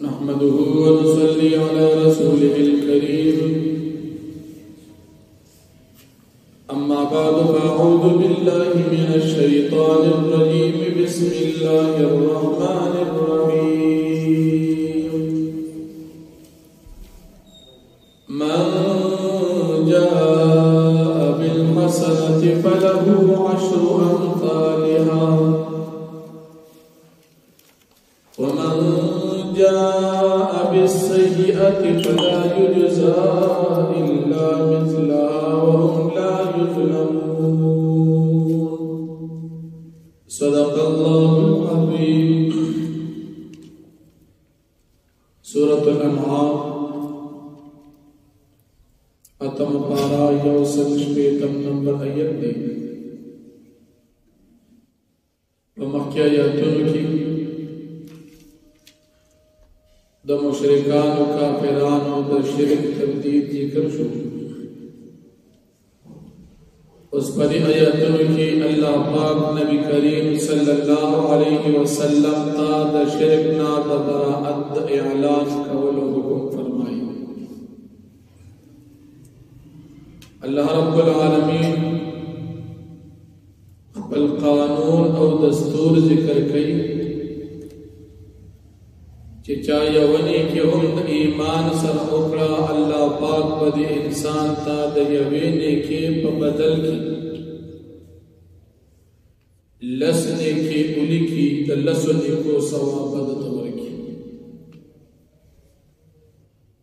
نحمده ونصلي على رسوله الكريم أما بعد فأعوذ بالله من الشيطان الرجيم بسم الله الرحمن الرحيم من جاء بالحسنة فله عشر أمثالها ومن جاء بالسيئة فلا يجزى إلا مثلها وهم لا يظلمون صدق الله العظيم. سورة الأنعام اتم پارا یوسل شپیتم نمبر آیت دی. ومخی آیاتونو کی د مشرکانو کافرانو د شرک تردید ذکر شو. اس پدی آیاتونو کی اللہ پاک نبی کریم صلی اللہ علیہ وسلم تا د شرک نا د براءت اعلان کولو حکم فرمائی. اللہ رب العالمین اپل قانون او دستور ذکر کئی چا یونی کی هم د ایمان سر اکڑا اللہ پاک بدی انسان تا د یوینی کی پا بدل کی لسنے کی اولی کی د لسنے کو ثواب بدتور کی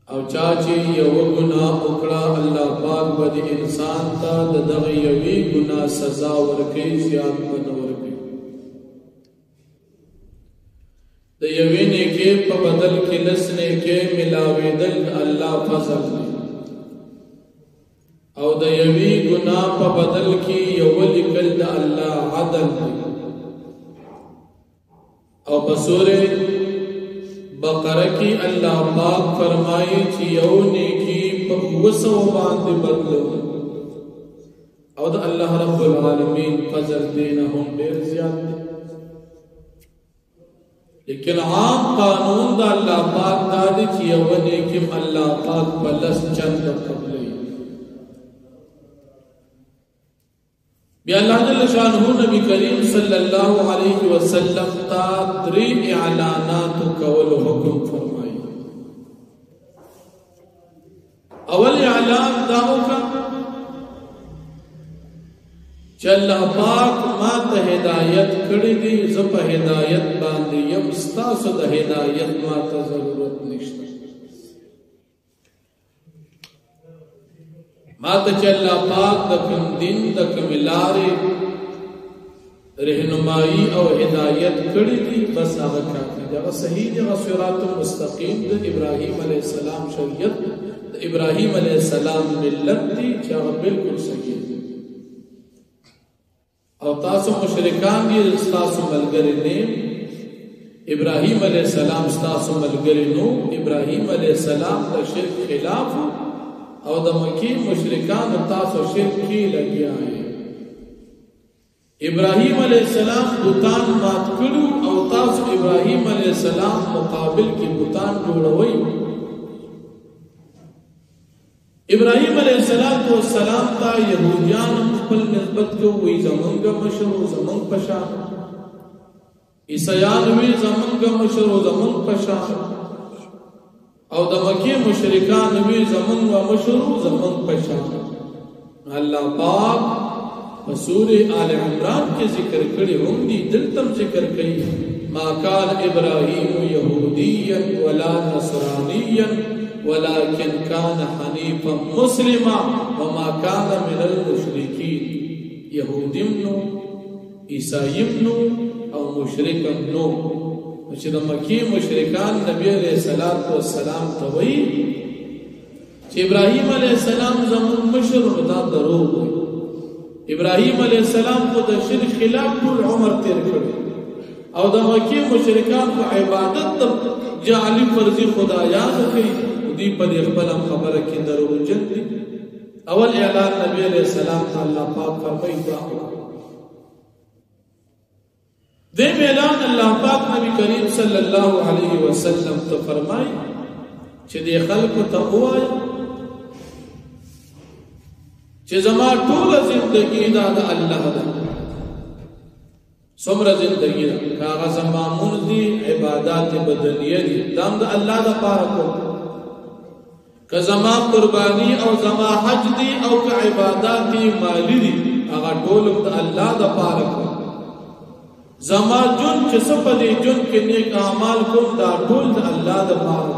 او چاچی یو گناہ اکڑا اللہ پاک بدی انسان تا د دغ یوی گناہ سزا ورکی زیاد بنور کی د یوی نیکی پا بدل کی لسنے کے ملاوی دل اللہ فضل دی او د یوی گناہ پا بدل کی یولی کل دا اللہ عدل دی. او بسور بقرہ کی اللہ پاک فرمائی چی یو نیکی پا وسو باند بدلو او دا اللہ رب العالمین فضل دینا ہم دیر زیاد دی. لیکن عام قانون دا اللہ پاک دادی چی یو نیکیم اللہ پاک بلس چند قبلی. بیا اللہ جل شانہ نبی کریم صلی اللہ علیہ وسلم تا دری اعلانات کول حکم فرمائی. اول اعلان داو کا چا اللہ پاک ما تا ہدایت کردی دی زب ہدایت باندی یم ستاسو دا ہدایت ما تا ضرورت نشتا. ما تا چا اللہ پاک دا کم دن دا کم لارے رہنمائی او ہدایت کردی دی بس آگا کافی جاگا صحیح جاگا صراط مستقیم دا ابراہیم علیہ السلام شریعت دا ابراہیم علیہ السلام ملت دی چاگا بالکل صحیح دی. او تاسو مشرکان دی ستاسو ملگر نیم ابراہیم علیہ السلام ستاسو ملگر نو. ابراہیم علیہ السلام دا شرک خلاف او دا مکی مشرکان تاسو شرک کی لگی آئے. ابراہیم علیہ السلام بوتان مات کرو او تاسو ابراہیم علیہ السلام مقابل کی بوتان جوڑوئی. ابراہیم علیہ السلام تا یہودیان مقبل نسبت کو وی زمانگا مشروع زمان پشا, عیسیان وی زمانگا مشروع زمان پشا, او دا مکی مشرکان وی زمانگا مشروع زمان پشا. اللہ پاک بسور آل عمران کے ذکر کری ہوں دی دلتم ذکر کری ما کان ابراہیم یہودیا ولا نصرانیا ولكن كان حنيفا مسلما وما كان من المشركين. يهودي منو عيسائي منو او مشرك منو. چې مکی مشرکان نبی علیہ الصلوۃ والسلام توئی چې ابراہیم علیہ السلام زمون مشر دا دروغ. ابراہیم علیہ السلام کو د شرک خلاف ټول عمر تیر کړ او د مکی مشرکان په عبادت جعلی فرضی خدایان کوي دی پر اقبلم خبر کی درو جن دی. اول اعلان نبی علیہ السلام تا اللہ پاک فرمائی دعا دیم اعلان اللہ پاک نبی کریم صلی الله علیه وسلم ته فرمای چې دې خلکو ته وایي چې زما ټول زندگی دا د الله ده څومره زندگی ده هغه زما مونږ دي عبادت بدنیه دي دا د الله د پاره کو که زما قربانی او زما حج دي او که عبادت مالی دي هغه ټول د الله د پاره کو زما جون چې سپدې جون کې نیک اعمال کوم دا ټول د الله د پاره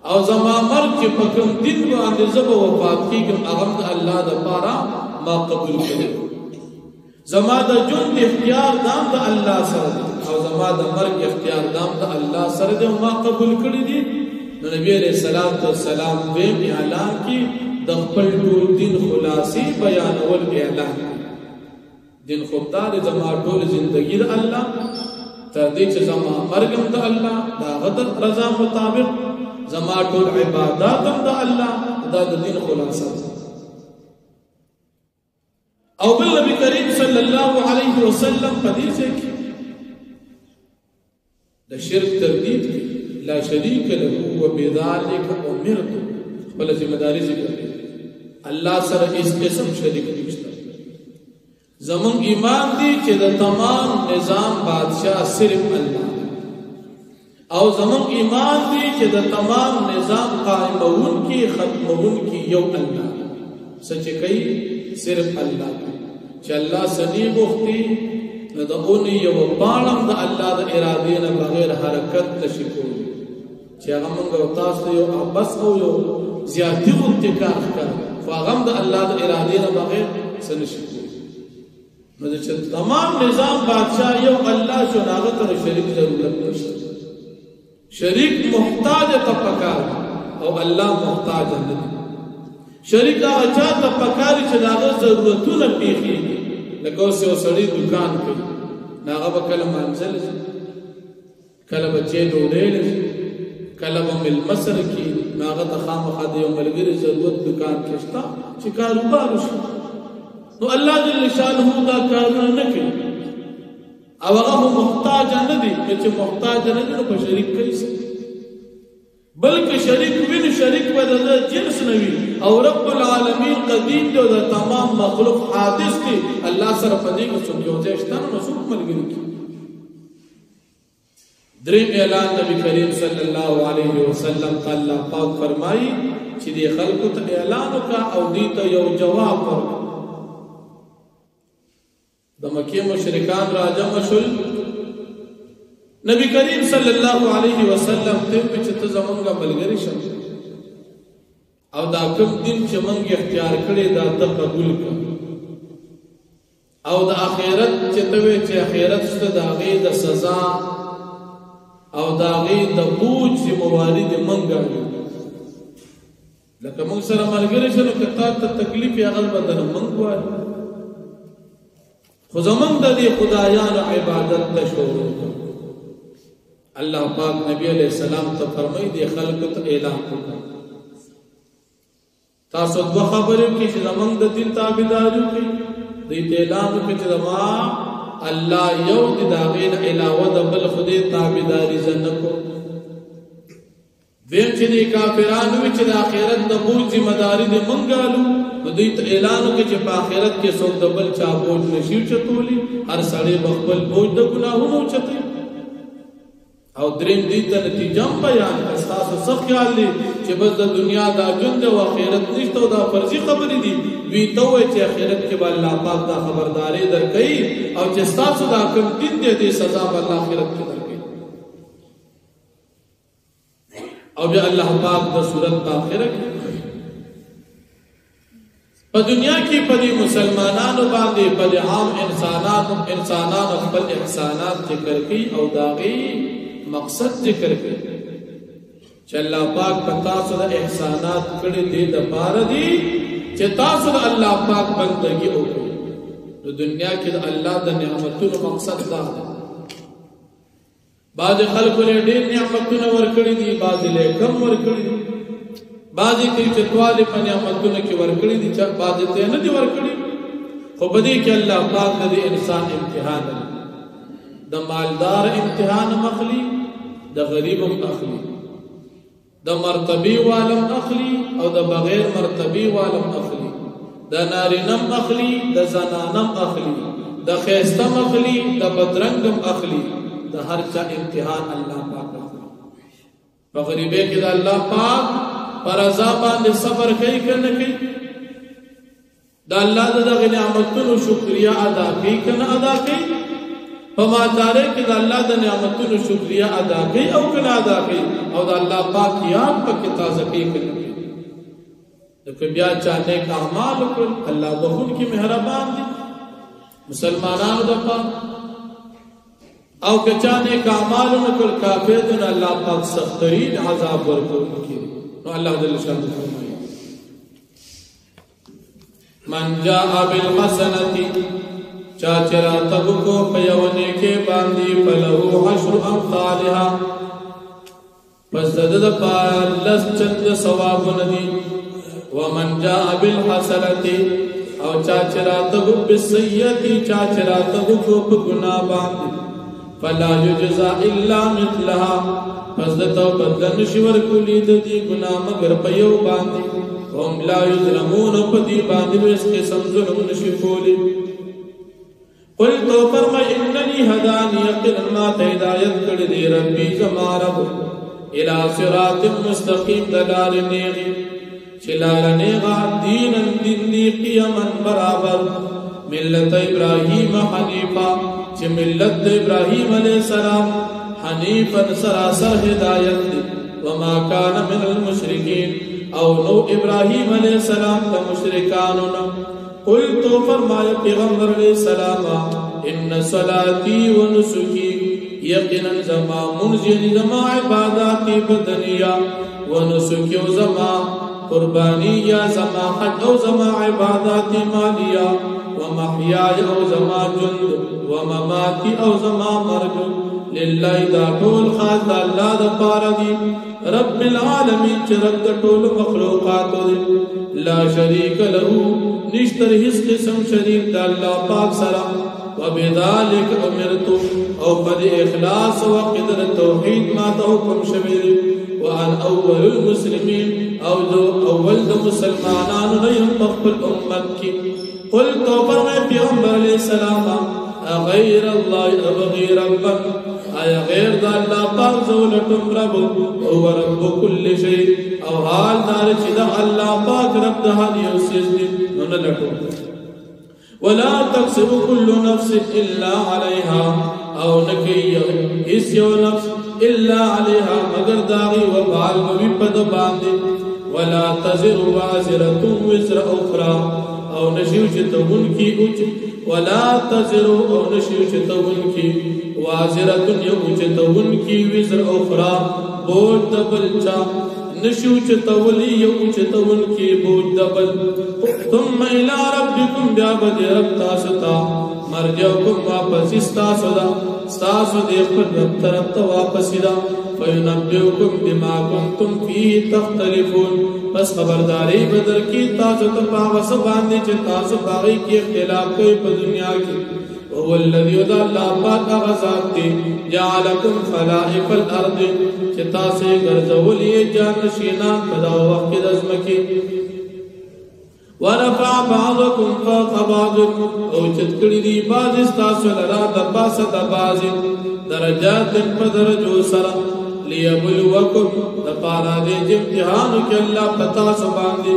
او زما مرګ چې په کوم دین باندې زب وفات کیږم هغه د الله د پاره ما قبول کړي زما د جون د اختیار دام د الله سره او زما د مرګ اختیار دام د الله سره دی ما قبول کړي دي نبی علیہ الصلوۃ والسلام دې اعلان کی د خپل ټول دین خلاصي بیانول اعلان دین خدای د زما ټول زندگی د الله تر دې چې زما مرګم د الله دا غد رضا مطابق زما ټول عبادت د الله دا د دین خلاصه او بل نبی کریم صلی الله علیه وسلم په دې کې د شرک تردید لا شریک له وبذلک امرت بل ذمہ داری ذکر الله سره اس قسم شریک نشته زمون ایمان دی چې د تمام نظام بادشاہ صرف الله او زمون ایمان دی چې د تمام نظام قائمون کی ختمون کی یو الله سچ کوي صرف الله چې الله سنی مختی د اونې یو پالم د الله د اراده نه بغیر حرکت نشي کولی چې هغه موږ تاسو یو بس او یو زیاتی ابتکار کړ خو هغه د الله د اراده نه بغیر سنشي نو چې تمام نظام بادشاہ یو الله شو هغه ته شریک ضرورت نشته شریک محتاج ته پکار او الله محتاج نه شریک هغه ته پکار چې هغه ضرورتونه پیخي لکه اوسه سړی دکان کوي هغه به کله منزل کله بچي ډوډۍ کله به مل مصر کې هغه ته خامخا د یو ملګری ضرورت دکان کې شته چې کاروبار وشي نو الله جل شانه دا کارونه نه کوي او هغه محتاج نه دي چې محتاج نه دي په شریک کوي بلکې شریک وین شریک به د جنس نه وي او رب العالمین قدیم دی او د تمام مخلوق حادث دی الله سره په دې کې څوک یو ځای شته نو څوک ملګری کی دریم اعلان نبی کریم صلی الله علیه وسلم الله پاک فرمایي چې دې خلکو ته اعلان وکا او دې ته یو جواب ورکړه د مکه مشرکان راجم شول نبی کریم صلی الله علیه وسلم ته چې ته زمونږه ملګری شه او دا کوم دین چې مونږ اختیار کړی دا ته قبول کړه او د آخرت چې ته وې چې آخرت ست د هغه د سزا او د هغه د بوج چې موارد مونږه لکه مونږ سره ملګری شه نو کته ته تکلیف یې هغه بدل مونږ وایو خو زمونږ د خدایانو عبادت ته شروع الله پاک نبی علیہ السلام ته فرمایي دی خلق ته اعلان وکړه تاسو دوه خبرې کې چې زمونږ د دین تابعداري کوي د اعلان کې چې زما الله یو د داغین علاوه د بل خدای تابعداري زنکو دیم چې د کافرانو چې د آخرت د بوج ذمہ داری د منګالو نو دوی ته اعلان وکړي چې په آخرت کې څوک د بل چا بوج نشي چتولي هر سړی خپل بوج د ګناهونو چتي او دریم دې ته نتیجه بیان تاسو څه خیال دي چې بس د دنیا د ژوند او آخرت نشته او دا فرضي خبرې دي وی ته وایي چې آخرت کې به الله پاک دا خبرداري درکړي او چې تاسو دا کوم دین دې سزا به الله آخرت کې درکړي او بیا الله پاک د صورت په آخرت په دنیا کې په مسلمانانو باندې په عام انسانانو خپل احسانات ذکر کوي او داغي مقصد ذکر کوي چې الله پاک په تاسو د احسانات کړي دي د پاره دي چې تاسو د الله پاک بندگی وکړئ د دنیا کې د الله د نعمتونو مقصد دا دی بعض خلکو له ډېر نعمتونه ورکړي دي بعض له کم ورکړي دي بعض کې چې توال په نعمتونو کې ورکړي دي چې بعض ته نه دي ورکړي خو بده کې الله پاک د انسان امتحان دی د مالدار امتحان مخلی د غریبم اخلی د مرتبی والم اخلی او د بغیر مرتبی والم اخلی د نارینم اخلی د زنانم اخلی د خیستم اخلی د بدرنگم اخلی د هر چا امتحان الله پاک اخلی په غریبه کې د الله پاک پر عذاب باندې صبر کوي کنه کوي د الله د نعمتونو شکریا ادا کوي کنه ادا کوي په ماجاره کې د الله د نعمتونو شکریا ادا کوي او کنه ادا کوي او د الله پاک یاد پکې تازه کوي کنه لکه بیا چا نیک اعمال وکړ الله بخون کې مهربان دي مسلمانانو د پاک او کچا نیک اعمال وکړ کافر دي الله پاک سخترین عذاب ورکوي نو الله جل شانه فرمایي من جاء بالحسنه چاچرا تب کو پیونه کې باندې فلو حشر امثالها پس د پار لس چند ثواب ندي ومن جاء بالحسنه او چاچرا تب بالسيئه چاچرا تب کو گناہ باندې فلا يجزى الا مثلها پس د توبه د نشور کولی د دې ګناه مگر په یو باندې هم لا یظلمون په دې باندې اس قسم ظلم نشي کولی قل تو فرمای انني هداني يقين ما هدایت کړی دی ربي زما رب الى صراط مستقيم دلال نیغي چلال نیغا دین دی قیما برابر ملت ابراهيم حنیفا چې ملت ابراهيم عليه السلام حنیفا سراسر هدایت دی وما كان من المشركين او نو ابراهيم عليه السلام د مشرکانو قلت فرمایا پیغمبر علیہ السلام ان صلاتي ونسكي یقینا زما منزل زما عبادتي بدنیا ونسكي زما قربانی یا زما حج او زما عبادتي مالیا ومحیای او زما جند ومماتی او زما مرگ لله دا ټول خاص د الله د پاره دی رب العالمین چې رب د ټول مخلوقات دی لا شریک له نشتر هیڅ قسم شریک د الله پاک سره وبذالک امرت او بد اخلاص او قدر توحید ما ته حکم شوی وان اول المسلمین او دو اول د مسلمانانو نه یم په خپل امت کې قل تو فرمای پیغمبر علیہ السلام غیر الله ابغي ربا ایا غیر د الله پاک زولتم رب او رب كل شيء او حال دار چې د الله پاک رب د هر یو شی دی نو نه لټو ولا تكسب كل نفس الا عليها او نکي اس یو نفس الا عليها مگر داغي وبال وی پد باندې ولا تزر وازره وزر اخرى او نشیو چې تون کی اوچ ولا تزر او نشیو چې تون کی وازره یو چې تون کی وزر اخرى بوج دبل چا نشیو چې تولی یو چې تون کی بوج دبل ثم الى ربكم بیا بد رب تاسو ته مرجعكم واپس تاسو دا تاسو دې خپل رب طرف ته واپس دا فینبئکم بما کنتم فيه تختلفون پس خبرداری بدر کی تاسو ته هغه څه باندې چې تاسو باغی کې اختلاف کوي په دنیا کې هو الذي يدعى الله پاک غزاد دی جعلکم خلائف الارض چې تاسو ګرځولې جانشینا په وخت د ازمکه ورفع بعضكم فوق بعض او چتکړي دی باز تاسو لرا د پاسه د باز درجات په درجو سره ليبلوكم لپاره دې امتحان کې الله پتا سبحانه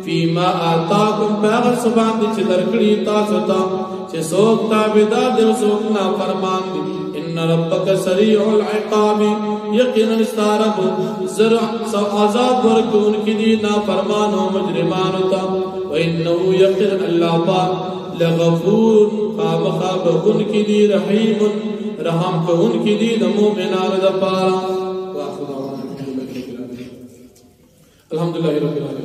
فيما آتاكم باغ سبحانه چې درکړي تاسو ته چې څوک تابعدار دي او څوک نافرمان دي ان ربك سريع العقاب یقینا استرب زرع عذاب ورکون کې دي نافرمان او مجرمان ته وانه يقين الله پاک لغفور خامخابون کې دي رحیم رحم کون کې دي د مؤمنانو لپاره الحمد لله رب العالمين